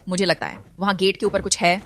मुझे लगता है वहां गेट के ऊपर कुछ है।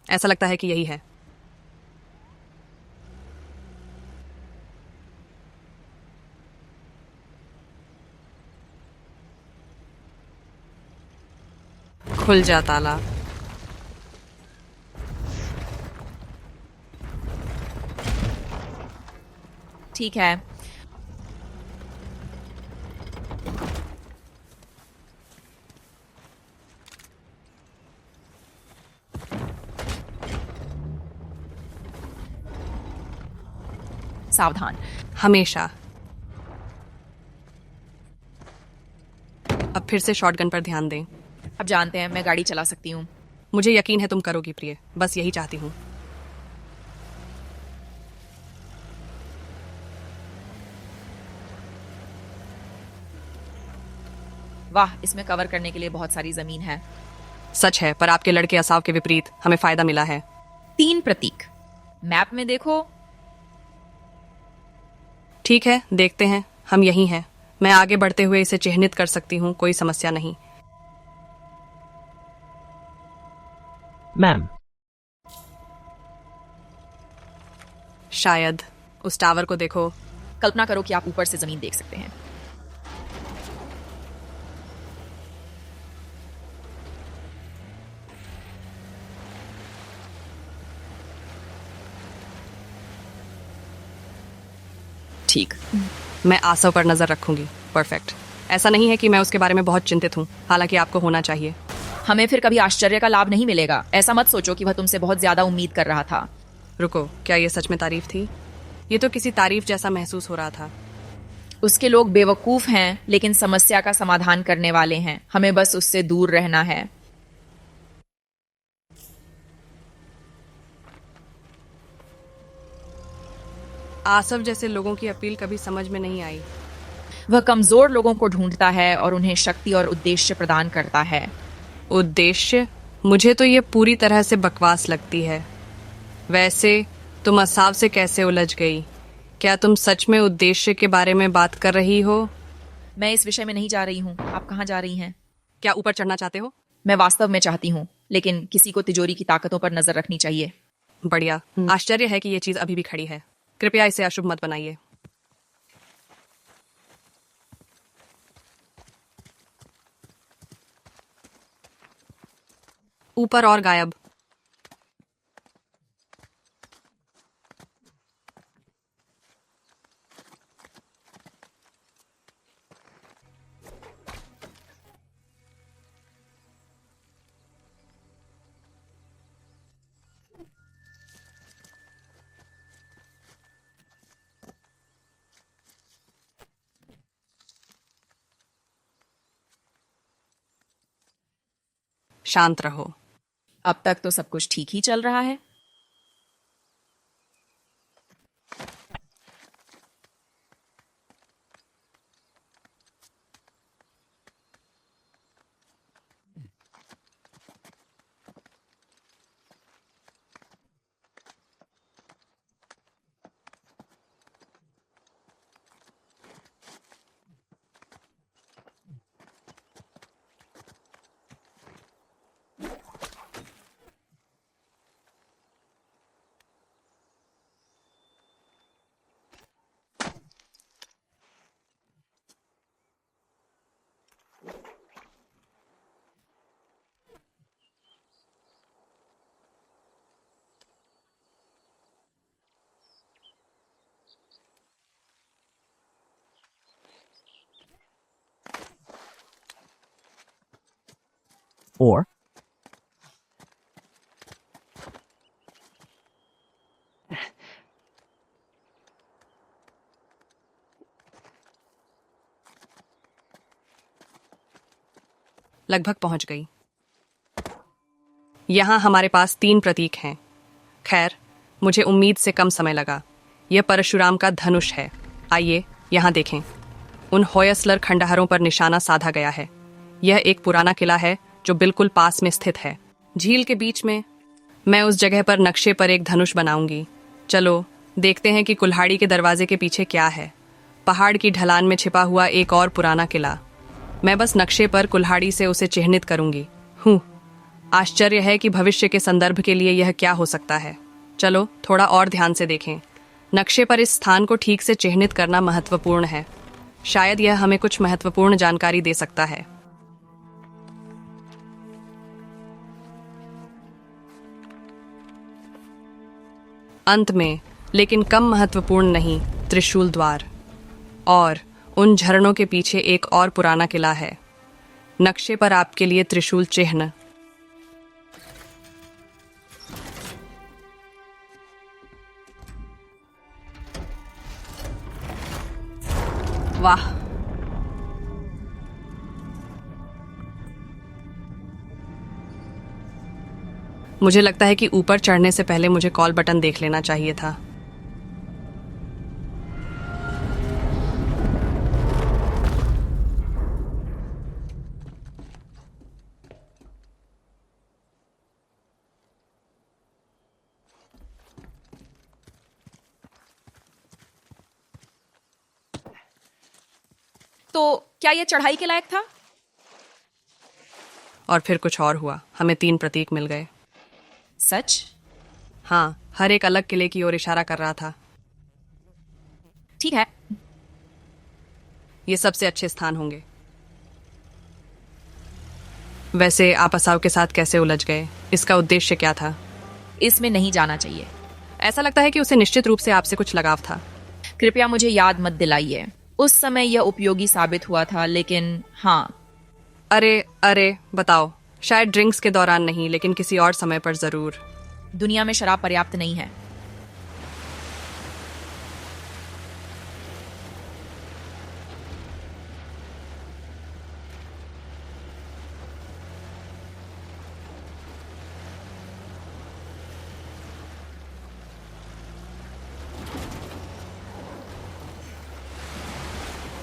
ऐसा लगता है कि यही है। खुल जा ताला। ठीक है। सावधान। हमेशा। अब फिर से शॉटगन पर ध्यान दें। अब जानते हैं मैं गाड़ी चला सकती हूँ। मुझे यकीन है तुम करोगी प्रिय, बस यही चाहती हूँ। वाह, इसमें कवर करने के लिए बहुत सारी जमीन है। सच है, पर आपके लड़के असाव के विपरीत हमें फायदा मिला है। 3 प्रतीक मैप में देखो। ठीक है, देखते हैं। हम यही हैं। मैं आगे बढ़ते हुए इसे चिह्नित कर सकती हूँ, कोई समस्या नहीं। मैम, शायद। उस टावर को देखो। कल्पना करो कि आप ऊपर से जमीन देख सकते हैं। ठीक। मैं आसव पर नजर रखूंगी। परफेक्ट। ऐसा नहीं है कि मैं उसके बारे में बहुत चिंतित हूँ, हालांकि आपको होना चाहिए। हमें फिर कभी आश्चर्य का लाभ नहीं मिलेगा। ऐसा मत सोचो कि वह तुमसे बहुत ज्यादा उम्मीद कर रहा था। रुको, क्या ये सच में तारीफ थी? ये तो किसी तारीफ जैसा महसूस हो रहा था। उसके लोग बेवकूफ हैं, लेकिन समस्या का समाधान करने वाले हैं। हमें बस उससे दूर रहना है। आसव जैसे लोगों की अपील कभी समझ में नहीं आई। वह कमजोर लोगों को ढूंढता है और उन्हें शक्ति और उद्देश्य प्रदान करता है। उद्देश्य? मुझे तो ये पूरी तरह से बकवास लगती है। वैसे तुम असाव से कैसे उलझ गई? क्या तुम सच में उद्देश्य के बारे में बात कर रही हो? मैं इस विषय में नहीं जा रही हूँ। आप कहाँ जा रही हैं? क्या ऊपर चढ़ना चाहते हो? मैं वास्तव में चाहती हूँ, लेकिन किसी को तिजोरी की ताकतों पर नजर रखनी चाहिए। बढ़िया। आश्चर्य है कि ये चीज अभी भी खड़ी है। कृपया इसे अशुभ मत बनाइए। ऊपर और गायब। शांत रहो। अब तक तो सब कुछ ठीक ही चल रहा है। or लगभग पहुंच गई। यहाँ हमारे पास 3 प्रतीक हैं। खैर, मुझे उम्मीद से कम समय लगा। यह परशुराम का धनुष है। आइए यहाँ देखें। उन होयसलर खंडहरों पर निशाना साधा गया है। यह एक पुराना किला है जो बिल्कुल पास में स्थित है, झील के बीच में। मैं उस जगह पर नक्शे पर एक धनुष बनाऊंगी। चलो देखते हैं कि कुल्हाड़ी के दरवाजे के पीछे क्या है। पहाड़ की ढलान में छिपा हुआ एक और पुराना किला। मैं बस नक्शे पर कुल्हाड़ी से उसे चिह्नित करूंगी। आश्चर्य है कि भविष्य के संदर्भ के लिए यह क्या हो सकता है। चलो थोड़ा और ध्यान से देखें। नक्शे पर इस स्थान को ठीक से चिह्नित करना महत्वपूर्ण है। शायद यह हमें कुछ महत्वपूर्ण जानकारी दे सकता है। अंत में, लेकिन कम महत्वपूर्ण नहीं, त्रिशूल द्वार। और उन झरनों के पीछे एक और पुराना किला है। नक्शे पर आपके लिए त्रिशूल चिन्ह। वाह, मुझे लगता है कि ऊपर चढ़ने से पहले मुझे कॉल बटन देख लेना चाहिए था। तो क्या यह चढ़ाई के लायक था? और फिर कुछ और हुआ। हमें 3 प्रतीक मिल गए। सच? हाँ, हर एक अलग किले की ओर इशारा कर रहा था। ठीक है। ये सबसे अच्छे स्थान होंगे। वैसे आप असाव के साथ कैसे उलझ गए? इसका उद्देश्य क्या था? इसमें नहीं जाना चाहिए। ऐसा लगता है कि उसे निश्चित रूप से आपसे कुछ लगाव था। कृपया मुझे याद मत दिलाइए। उस समय यह उपयोगी साबित हुआ था, लेकिन हाँ। अरे बताओ। शायद ड्रिंक्स के दौरान नहीं, लेकिन किसी और समय पर जरूर। दुनिया में शराब पर्याप्त नहीं है।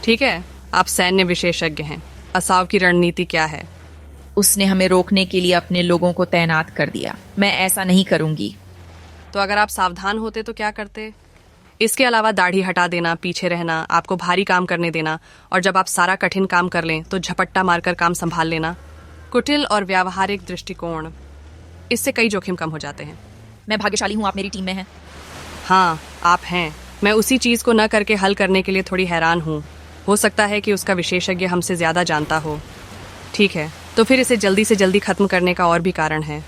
ठीक है, आप सैन्य विशेषज्ञ हैं। असाव की रणनीति क्या है? उसने हमें रोकने के लिए अपने लोगों को तैनात कर दिया। मैं ऐसा नहीं करूंगी। तो अगर आप सावधान होते तो क्या करते? इसके अलावा दाढ़ी हटा देना, पीछे रहना, आपको भारी काम करने देना, और जब आप सारा कठिन काम कर लें तो झपट्टा मारकर काम संभाल लेना। कुटिल और व्यावहारिक दृष्टिकोण, इससे कई जोखिम कम हो जाते हैं। मैं भाग्यशाली हूँ, आप मेरी टीम में हैं। हाँ, आप हैं। मैं उसी चीज को न करके हल करने के लिए थोड़ी हैरान हूँ। हो सकता है कि उसका विशेषज्ञ हमसे ज्यादा जानता हो। ठीक है, तो फिर इसे जल्दी से जल्दी खत्म करने का और भी कारण है।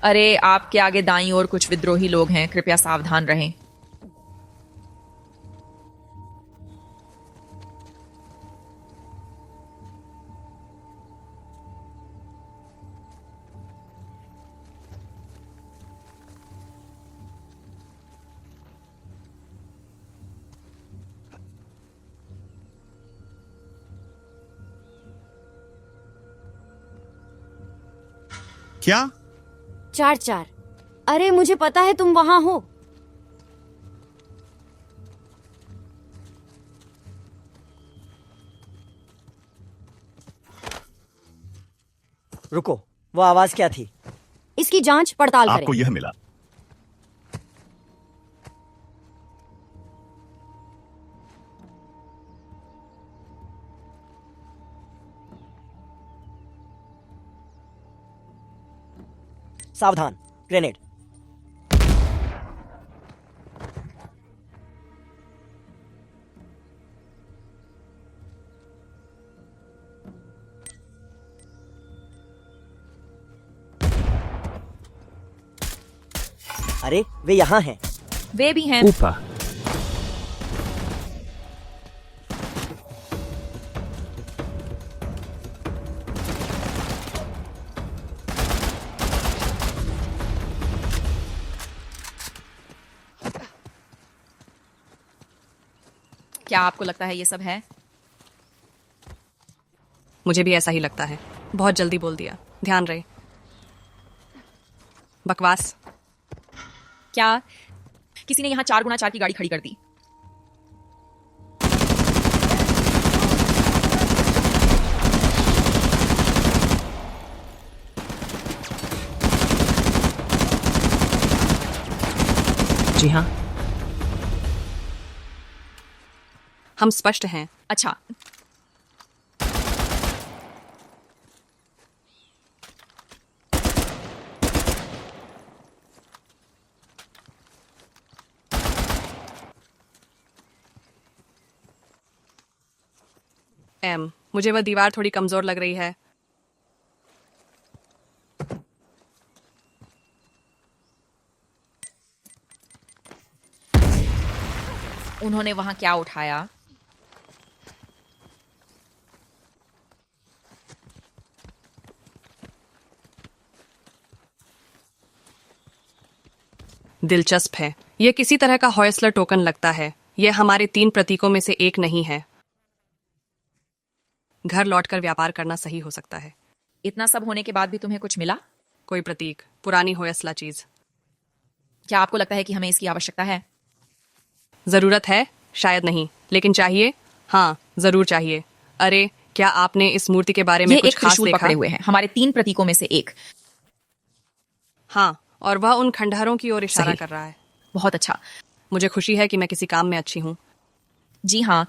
अरे, आपके आगे दाईं ओर कुछ विद्रोही लोग हैं। कृपया सावधान रहें। क्या? 4-4। अरे मुझे पता है तुम वहां हो। रुको, वो आवाज क्या थी? इसकी जांच पड़ताल करें। आपको यह मिला। सावधान, ग्रेनेड। अरे वे यहाँ हैं। वे भी हैं। ऊपर। क्या आपको लगता है ये सब है? मुझे भी ऐसा ही लगता है। बहुत जल्दी बोल दिया। ध्यान रहे। बकवास। क्या किसी ने यहाँ 4x4 की गाड़ी खड़ी कर दी? जी हाँ। हम स्पष्ट हैं। अच्छा, मुझे वह दीवार थोड़ी कमजोर लग रही है। उन्होंने वहां क्या उठाया? दिलचस्प है। यह किसी तरह का हॉयसलर टोकन लगता है। यह हमारे 3 प्रतीकों में से एक नहीं है। घर लौटकर व्यापार करना सही हो सकता है। इतना सब होने के बाद भी तुम्हें कुछ मिला? कोई प्रतीक, पुरानी होयसला चीज। क्या आपको लगता है कि हमें इसकी आवश्यकता है? जरूरत है? शायद नहीं, लेकिन चाहिए। हाँ, जरूर चाहिए। अरे, क्या आपने इस मूर्ति के बारे में ये कुछ एक खास त्रिशूल देखा? पकड़े हुए हैं, हमारे 3 प्रतीकों में से एक। हाँ, और वह उन खंडहरों की ओर इशारा सही। कर रहा है। बहुत अच्छा। मुझे खुशी है कि मैं किसी काम में अच्छी हूँ। जी हाँ।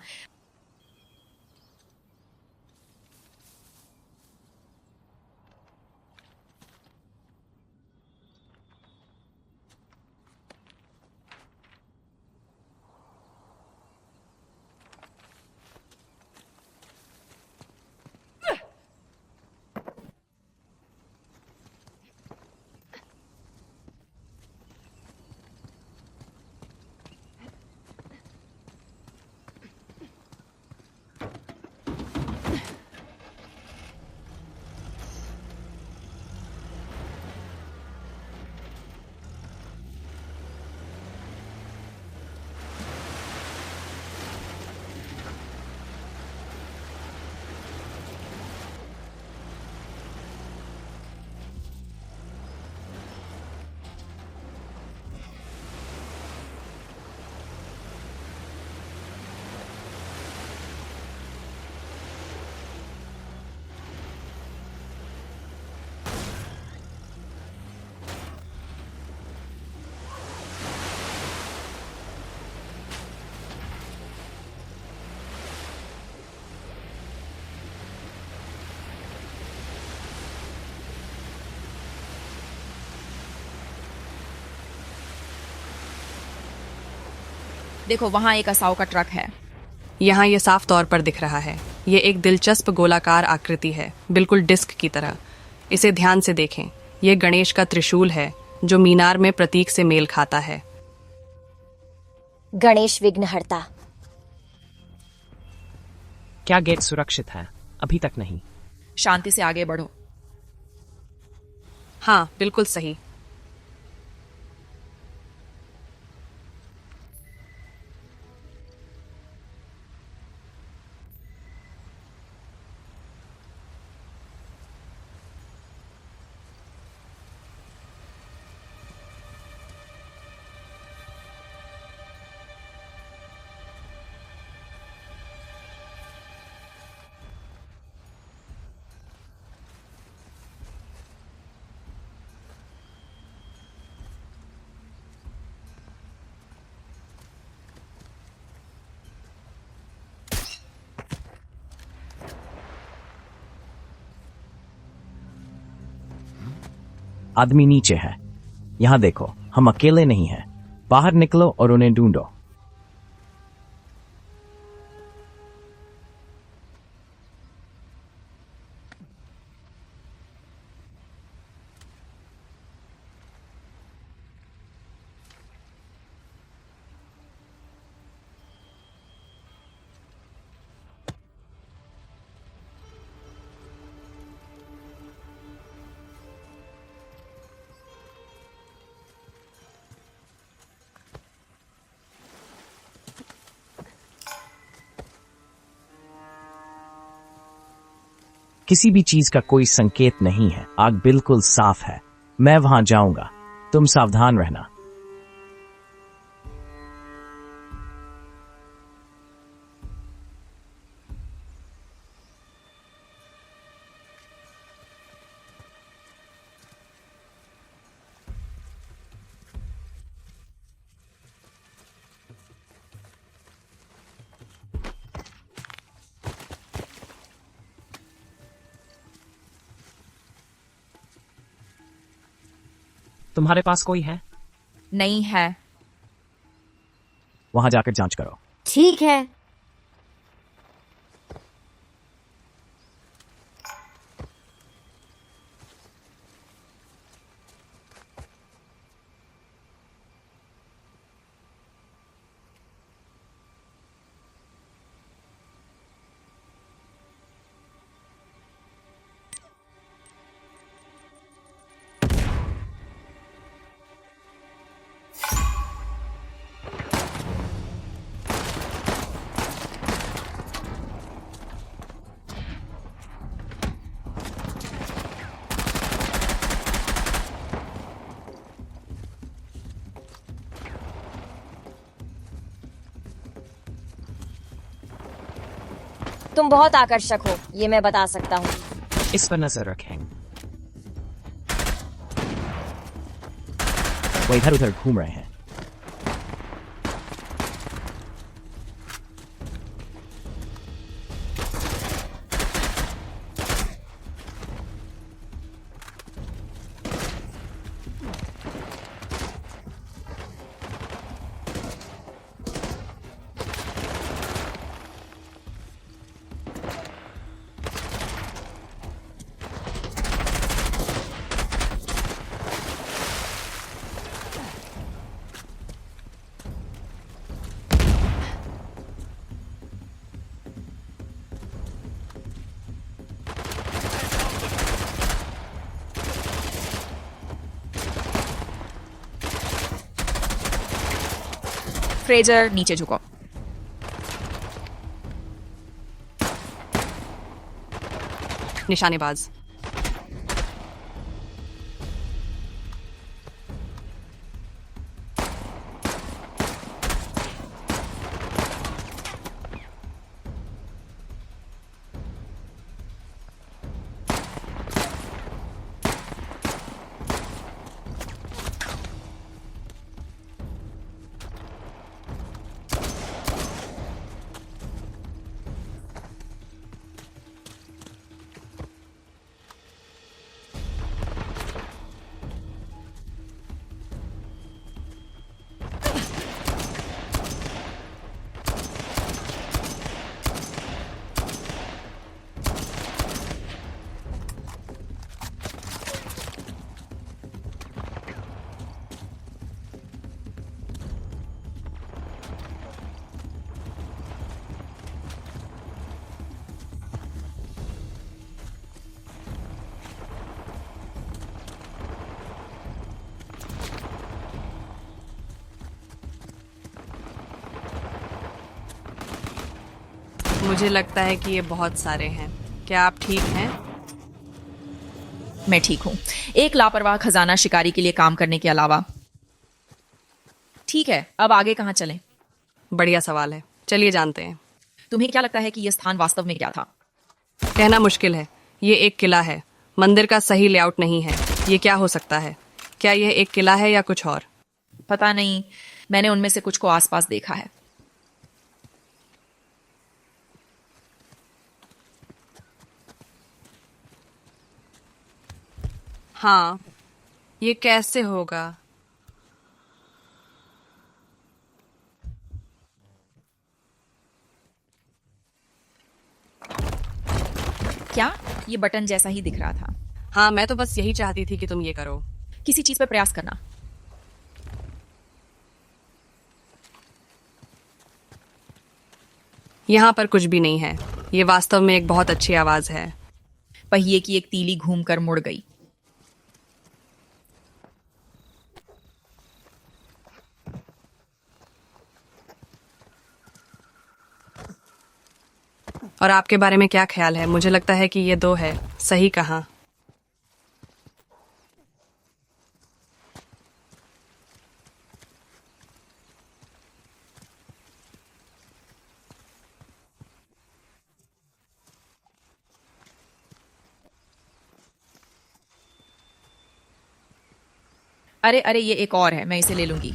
देखो, वहां एक असाव का ट्रक है। यहाँ यह साफ तौर पर दिख रहा है। यह एक दिलचस्प गोलाकार आकृति है, बिल्कुल डिस्क की तरह। इसे ध्यान से देखें। यह गणेश का त्रिशूल है, जो मीनार में प्रतीक से मेल खाता है। गणेश विघ्नहर्ता। क्या गेट सुरक्षित है? अभी तक नहीं। शांति से आगे बढ़ो। हाँ, बिल्कुल सही। आदमी नीचे है। यहाँ देखो, हम अकेले नहीं हैं। बाहर निकलो और उन्हें ढूंढो। किसी भी चीज का कोई संकेत नहीं है। आग बिल्कुल साफ है। मैं वहां जाऊंगा। तुम सावधान रहना। तुम्हारे पास कोई है? नहीं है। वहां जाकर जांच करो। ठीक है। तुम बहुत आकर्षक हो, ये मैं बता सकता हूँ। इस पर नजर रखें। वो इधर उधर घूम रहे हैं। फ्रेजर, नीचे झुको। निशानेबाज। मुझे लगता है कि ये बहुत सारे हैं। क्या आप ठीक हैं? मैं ठीक हूं। एक लापरवाह खजाना शिकारी के लिए काम करने के अलावा। ठीक है, अब आगे कहां चलें? बढ़िया सवाल है, चलिए जानते हैं। तुम्हें क्या लगता है कि यह स्थान वास्तव में क्या था? कहना मुश्किल है। ये एक किला है। मंदिर का सही लेआउट नहीं है। ये क्या हो सकता है? क्या यह एक किला है या कुछ और? पता नहीं, मैंने उनमें से कुछ को आसपास देखा है। हाँ, ये कैसे होगा? क्या? ये बटन जैसा ही दिख रहा था। हाँ, मैं तो बस यही चाहती थी कि तुम ये करो। किसी चीज पर प्रयास करना। यहाँ पर कुछ भी नहीं है। ये वास्तव में एक बहुत अच्छी आवाज है। पहिए की एक तीली घूमकर मुड़ गई। और आपके बारे में क्या ख्याल है? मुझे लगता है कि ये 2 है। सही कहा। अरे अरे, ये एक और है, मैं इसे ले लूंगी।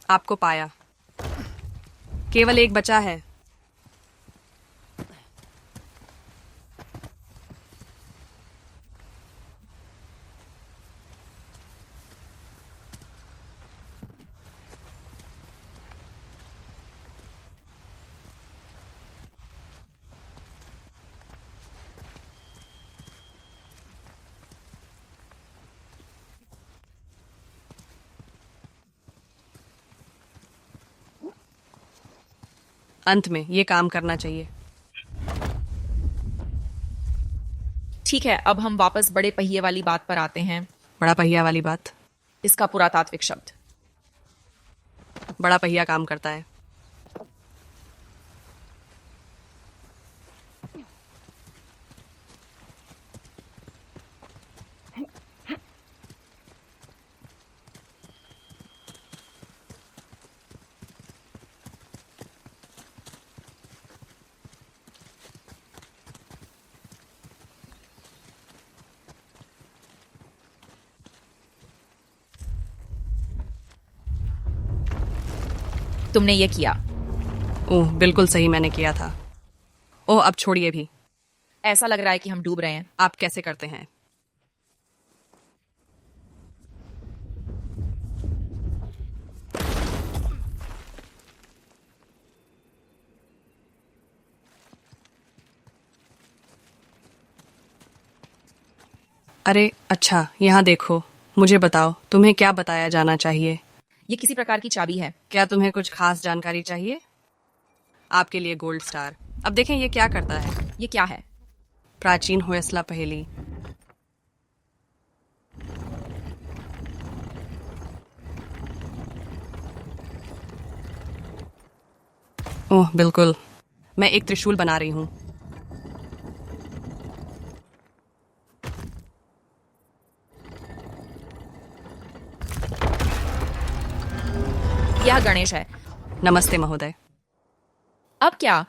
आपको पाया। केवल एक बचा है। अंत में ये काम करना चाहिए। ठीक है, अब हम वापस बड़े पहिए वाली बात पर आते हैं। बड़ा पहिया वाली बात। इसका पुरातात्विक शब्द। बड़ा पहिया काम करता है। तुमने ये किया। ओह, बिल्कुल सही मैंने किया था। ओह, अब छोड़िए भी। ऐसा लग रहा है कि हम डूब रहे हैं। आप कैसे करते हैं? अरे अच्छा, यहाँ देखो। मुझे बताओ, तुम्हें क्या बताया जाना चाहिए? ये किसी प्रकार की चाबी है। क्या तुम्हें कुछ खास जानकारी चाहिए? आपके लिए गोल्ड स्टार। अब देखें ये क्या करता है। ये क्या है? प्राचीन होयसला पहेली। ओह बिल्कुल, मैं एक त्रिशूल बना रही हूँ। यह गणेश है। नमस्ते महोदय। अब क्या?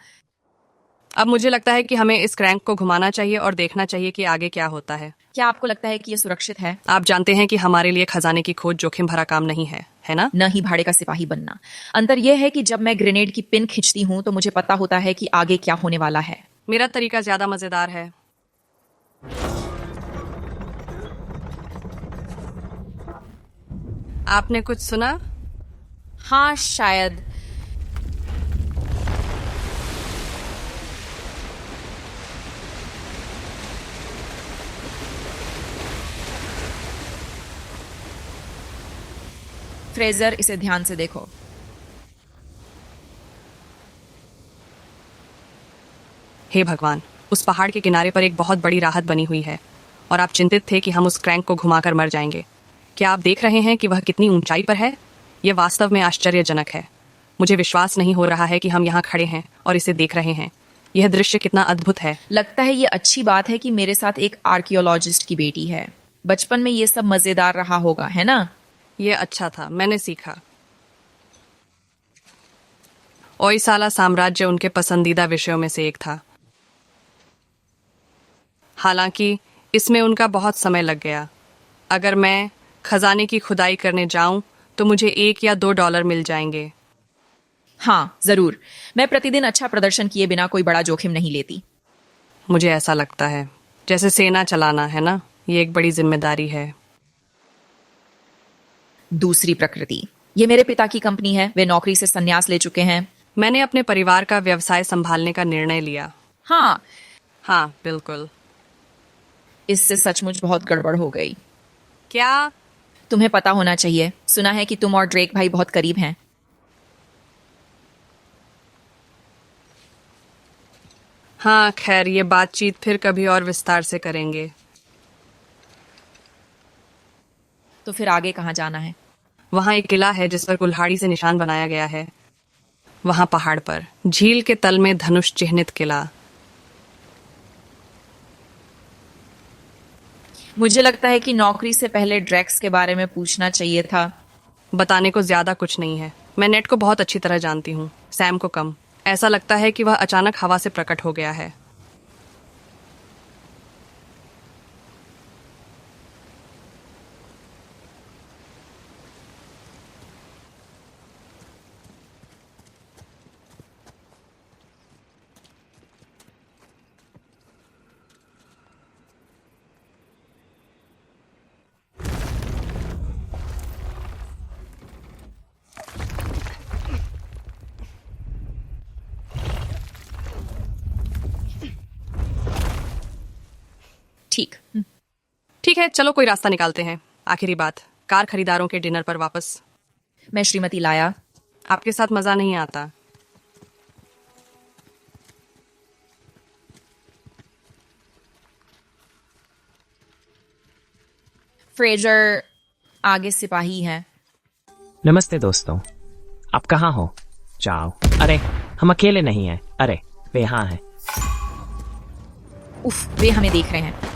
अब मुझे लगता है कि हमें इस क्रैंक को घुमाना चाहिए और देखना चाहिए कि आगे क्या होता है। क्या आपको लगता है कि यह सुरक्षित है? आप जानते हैं कि हमारे लिए खजाने की खोज जोखिम भरा काम नहीं है ना? न ही भाड़े का सिपाही बनना। अंतर यह है कि जब मैं ग्रेनेड की पिन खींचती हूँ तो मुझे पता होता है कि आगे क्या होने वाला है। मेरा तरीका ज्यादा मजेदार है। आपने कुछ सुना? हाँ शायद। फ्रेजर, इसे ध्यान से देखो। हे भगवान, उस पहाड़ के किनारे पर एक बहुत बड़ी राहत बनी हुई है और आप चिंतित थे कि हम उस क्रैंक को घुमाकर मर जाएंगे। क्या आप देख रहे हैं कि वह कितनी ऊंचाई पर है? यह वास्तव में आश्चर्यजनक है। मुझे विश्वास नहीं हो रहा है कि हम यहाँ खड़े हैं और इसे देख रहे हैं। यह दृश्य कितना अद्भुत है। लगता है ये अच्छी बात है कि मेरे साथ एक आर्कियोलॉजिस्ट की बेटी है। बचपन में ये सब मजेदार रहा होगा, है ना? यह अच्छा था, मैंने सीखा। ओयसाला साम्राज्य उनके पसंदीदा विषयों में से एक था। हालांकि इसमें उनका बहुत समय लग गया। अगर मैं खजाने की खुदाई करने जाऊं तो मुझे $1 या $2 मिल जाएंगे। हाँ, जरूर। मैं प्रतिदिन अच्छा प्रदर्शन किए बिना कोई बड़ा जोखिम नहीं लेती। मुझे ऐसा लगता है जैसे सेना चलाना है ना, ये एक बड़ी जिम्मेदारी है। दूसरी प्रकृति। ये मेरे पिता की कंपनी है। वे नौकरी से संन्यास ले चुके हैं। मैंने अपने परिवार का व्यवसाय संभालने का निर्णय लिया। हाँ, हाँ, बिल्कुल। इससे सचमुच बहुत गड़बड़ हो गई। क्या? तुम्हें पता होना चाहिए। सुना है कि तुम और ड्रेक भाई बहुत करीब हैं। हाँ, खैर ये बातचीत फिर कभी और विस्तार से करेंगे। तो फिर आगे कहाँ जाना है? वहाँ एक किला है जिस पर कुल्हाड़ी से निशान बनाया गया है। वहाँ पहाड़ पर झील के तल में धनुष चिह्नित किला। मुझे लगता है कि नौकरी से पहले ड्रेक्स के बारे में पूछना चाहिए था। बताने को ज्यादा कुछ नहीं है। मैं नेट को बहुत अच्छी तरह जानती हूँ, सैम को कम। ऐसा लगता है कि वह अचानक हवा से प्रकट हो गया है। ठीक। ठीक है, चलो कोई रास्ता निकालते हैं। आखिरी बात, कार खरीदारों के डिनर पर वापस। मैं श्रीमती लाया। आपके साथ मजा नहीं आता। फ्रेजर आगे सिपाही हैं। नमस्ते दोस्तों, आप कहाँ हो? जाओ। अरे, हम अकेले नहीं हैं। अरे, वे यहाँ हैं। उफ, वे हमें देख रहे हैं।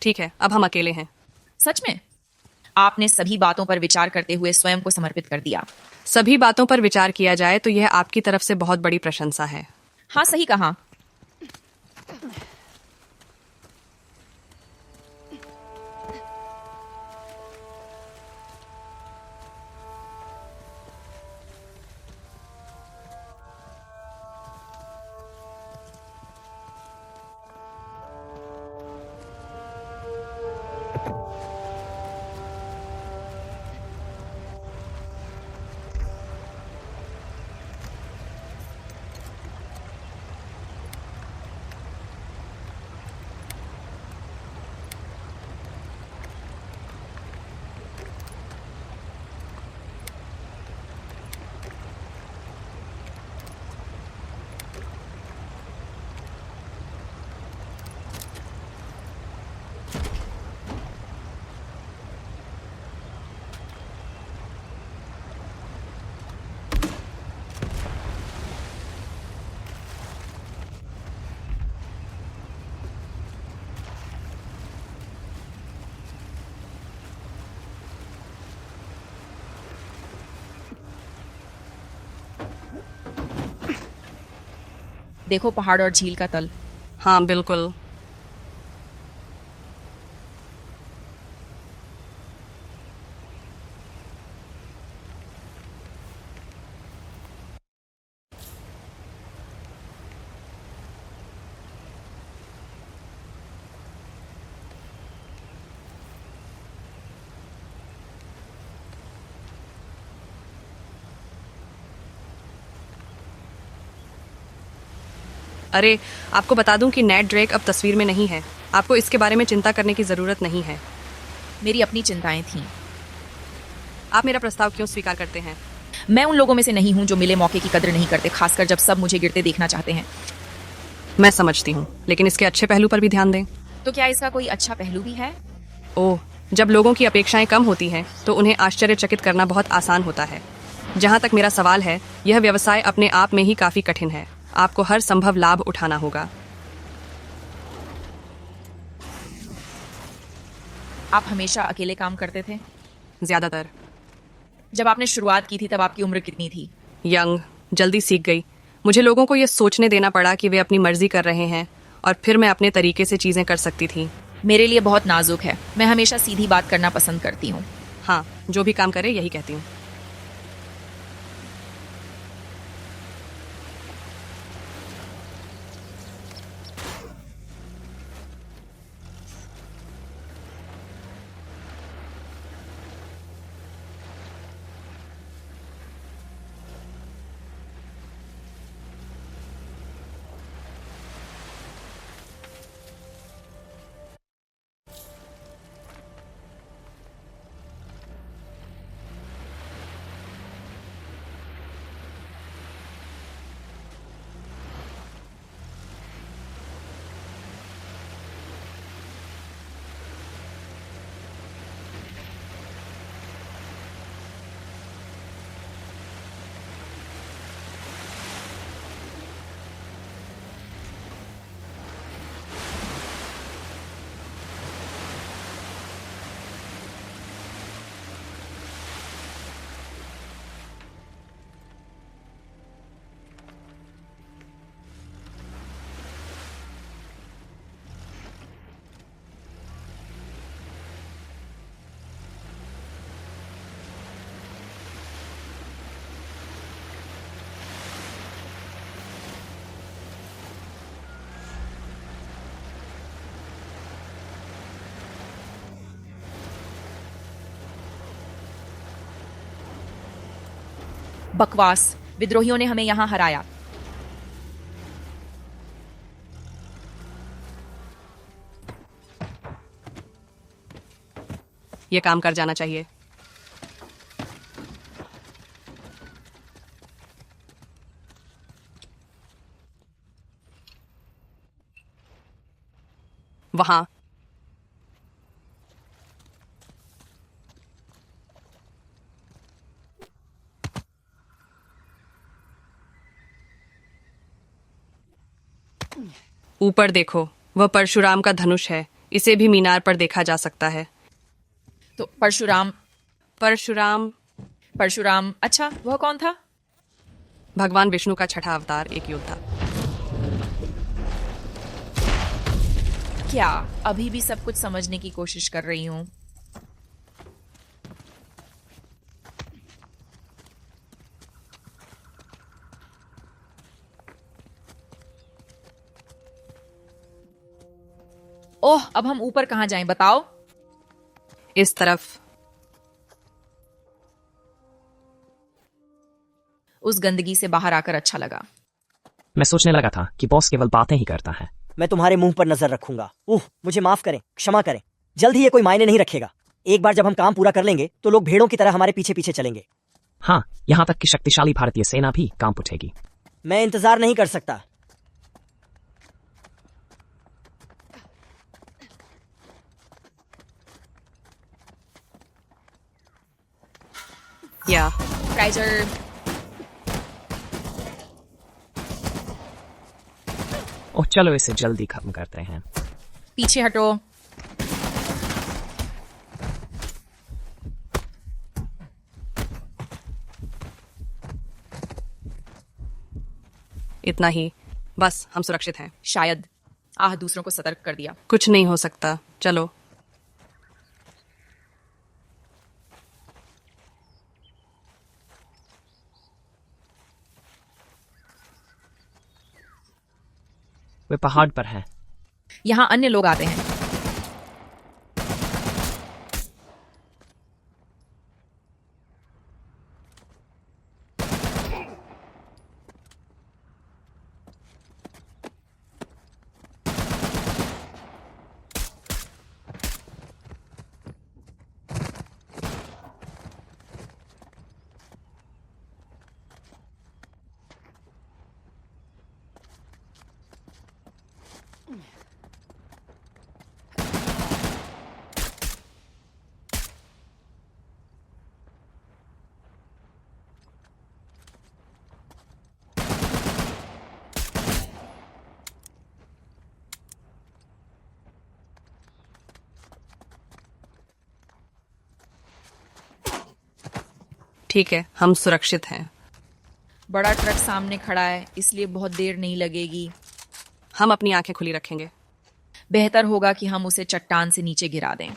ठीक है, अब हम अकेले हैं। सच में? आपने सभी बातों पर विचार करते हुए स्वयं को समर्पित कर दिया। सभी बातों पर विचार किया जाए तो यह आपकी तरफ से बहुत बड़ी प्रशंसा है। हाँ, सही कहा। देखो पहाड़ और झील का तल। हाँ, बिल्कुल। अरे, आपको बता दूं कि नेड ड्रेक अब तस्वीर में नहीं है। आपको इसके बारे में चिंता करने की ज़रूरत नहीं है। मेरी अपनी चिंताएं थीं। आप मेरा प्रस्ताव क्यों स्वीकार करते हैं? मैं उन लोगों में से नहीं हूं जो मिले मौके की कद्र नहीं करते, खासकर जब सब मुझे गिरते देखना चाहते हैं। मैं समझती हूँ, लेकिन इसके अच्छे पहलू पर भी ध्यान दें। तो क्या इसका कोई अच्छा पहलू भी है? ओह, जब लोगों की अपेक्षाएं कम होती हैं तो उन्हें आश्चर्यचकित करना बहुत आसान होता है। जहाँ तक मेरा सवाल है, यह व्यवसाय अपने आप में ही काफ़ी कठिन है। आपको हर संभव लाभ उठाना होगा। आप हमेशा अकेले काम करते थे? ज़्यादातर। जब आपने शुरुआत की थी तब आपकी उम्र कितनी थी? यंग, जल्दी सीख गई। मुझे लोगों को यह सोचने देना पड़ा कि वे अपनी मर्जी कर रहे हैं और फिर मैं अपने तरीके से चीज़ें कर सकती थी। मेरे लिए बहुत नाजुक है। मैं हमेशा सीधी बात करना पसंद करती हूँ। हाँ, जो भी काम करे यही कहती हूँ। बकवास। विद्रोहियों ने हमें यहाँ हराया। ये काम कर जाना चाहिए। वहां ऊपर देखो, वह परशुराम का धनुष है। इसे भी मीनार पर देखा जा सकता है। तो परशुराम? परशुराम परशुराम, अच्छा, वह कौन था? भगवान विष्णु का छठा अवतार, एक योद्धा। क्या अभी भी सब कुछ समझने की कोशिश कर रही हूँ? ओह, अब हम ऊपर कहाँ जाएं बताओ? इस तरफ। उस गंदगी से बाहर आकर अच्छा लगा। मैं सोचने लगा था कि बॉस केवल बातें ही करता है। मैं तुम्हारे मुंह पर नजर रखूंगा। मुझे माफ करें, क्षमा करें। जल्द ही ये कोई मायने नहीं रखेगा। एक बार जब हम काम पूरा कर लेंगे तो लोग भेड़ों की तरह हमारे पीछे पीछे चलेंगे। हाँ, यहाँ तक कि शक्तिशाली भारतीय सेना भी काम उठेगी। मैं इंतजार नहीं कर सकता। या फ्राइजर, ओह, चलो इसे जल्दी खत्म करते हैं। पीछे हटो। इतना ही, बस हम सुरक्षित हैं। शायद। दूसरों को सतर्क कर दिया। कुछ नहीं हो सकता, चलो। वे पहाड़ पर हैं। यहाँ अन्य लोग आते हैं। ठीक है, हम सुरक्षित हैं। बड़ा ट्रक सामने खड़ा है, इसलिए बहुत देर नहीं लगेगी। हम अपनी आंखें खुली रखेंगे। बेहतर होगा कि हम उसे चट्टान से नीचे गिरा दें।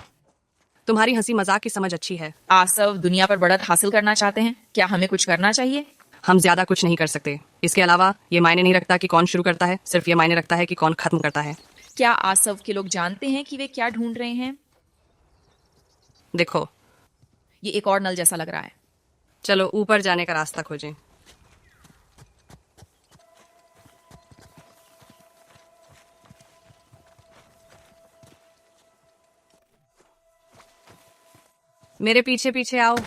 तुम्हारी हंसी मजाक की समझ अच्छी है। आसव दुनिया पर बढ़त हासिल करना चाहते हैं, क्या हमें कुछ करना चाहिए? हम ज्यादा कुछ नहीं कर सकते। इसके अलावा ये मायने नहीं रखता कि कौन शुरू करता है, सिर्फ ये मायने रखता है कि कौन खत्म करता है। क्या आसव के लोग जानते हैं कि वे क्या ढूंढ रहे हैं? देखो, ये एक और नल जैसा लग रहा है। चलो ऊपर जाने का रास्ता खोजें। मेरे पीछे पीछे आओ।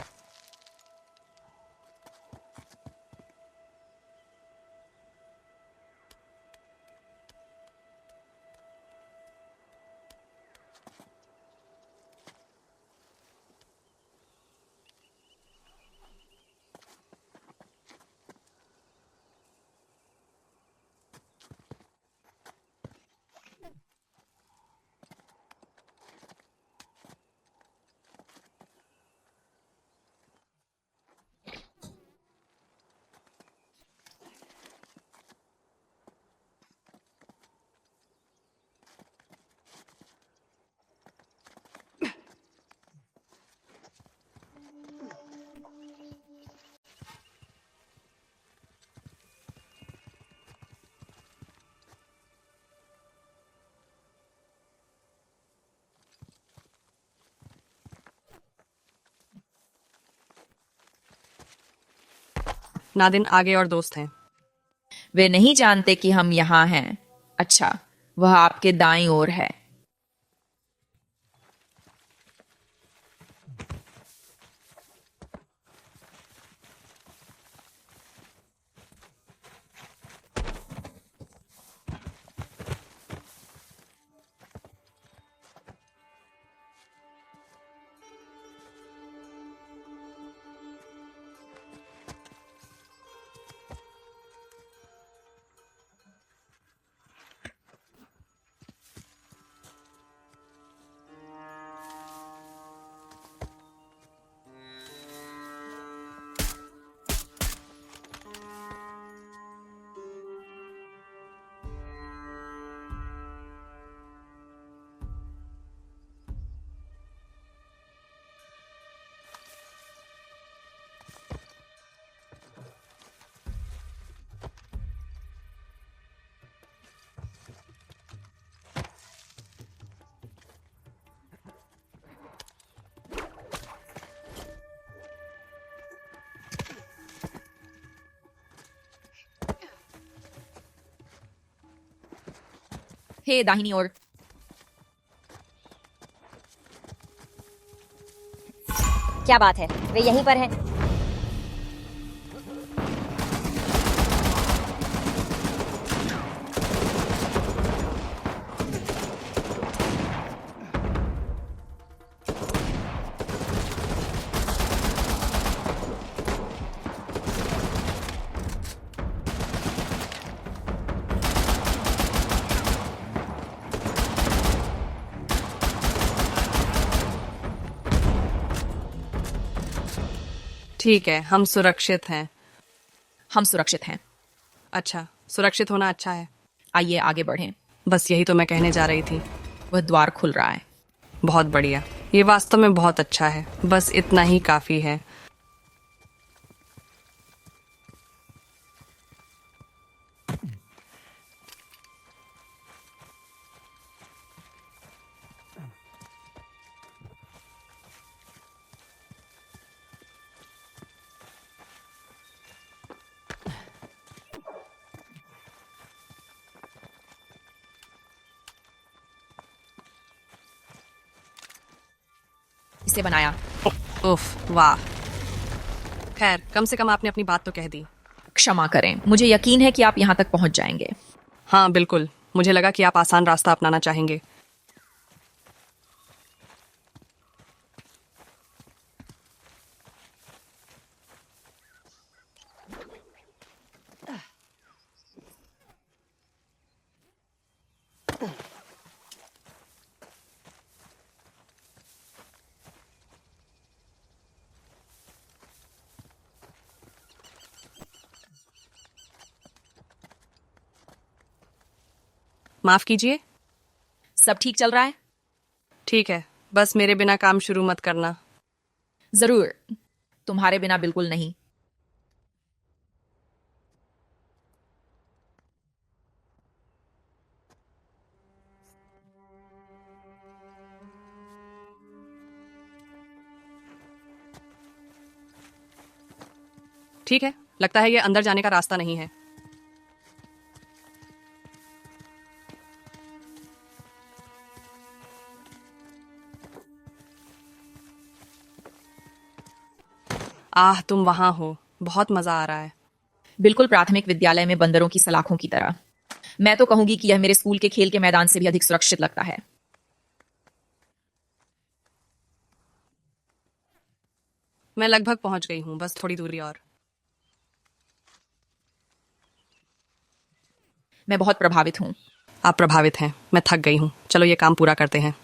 नादिन आगे और दोस्त हैं। वे नहीं जानते कि हम यहाँ हैं। अच्छा, वह आपके दाईं ओर है। हे दाहिनी ओर। क्या बात है, वे यहीं पर हैं। ठीक है, हम सुरक्षित हैं। हम सुरक्षित हैं। अच्छा, सुरक्षित होना अच्छा है। आइए आगे बढ़ें। बस यही तो मैं कहने जा रही थी। वह द्वार खुल रहा है। बहुत बढ़िया, ये वास्तव में बहुत अच्छा है। बस इतना ही काफी है। इसे बनाया। उफ, वाह। खैर, कम से कम आपने अपनी बात तो कह दी। क्षमा करें, मुझे यकीन है कि आप यहाँ तक पहुँच जाएंगे। हाँ बिल्कुल, मुझे लगा कि आप आसान रास्ता अपनाना चाहेंगे। माफ कीजिए। सब ठीक चल रहा है? ठीक है, बस मेरे बिना काम शुरू मत करना। जरूर, तुम्हारे बिना बिल्कुल नहीं। ठीक है, लगता है ये अंदर जाने का रास्ता नहीं है। आह, तुम वहां हो, बहुत मजा आ रहा है। बिल्कुल प्राथमिक विद्यालय में बंदरों की सलाखों की तरह। मैं तो कहूंगी कि यह मेरे स्कूल के खेल के मैदान से भी अधिक सुरक्षित लगता है। मैं लगभग पहुंच गई हूँ, बस थोड़ी दूरी और। मैं बहुत प्रभावित हूँ। आप प्रभावित हैं, मैं थक गई हूँ। चलो ये काम पूरा करते हैं।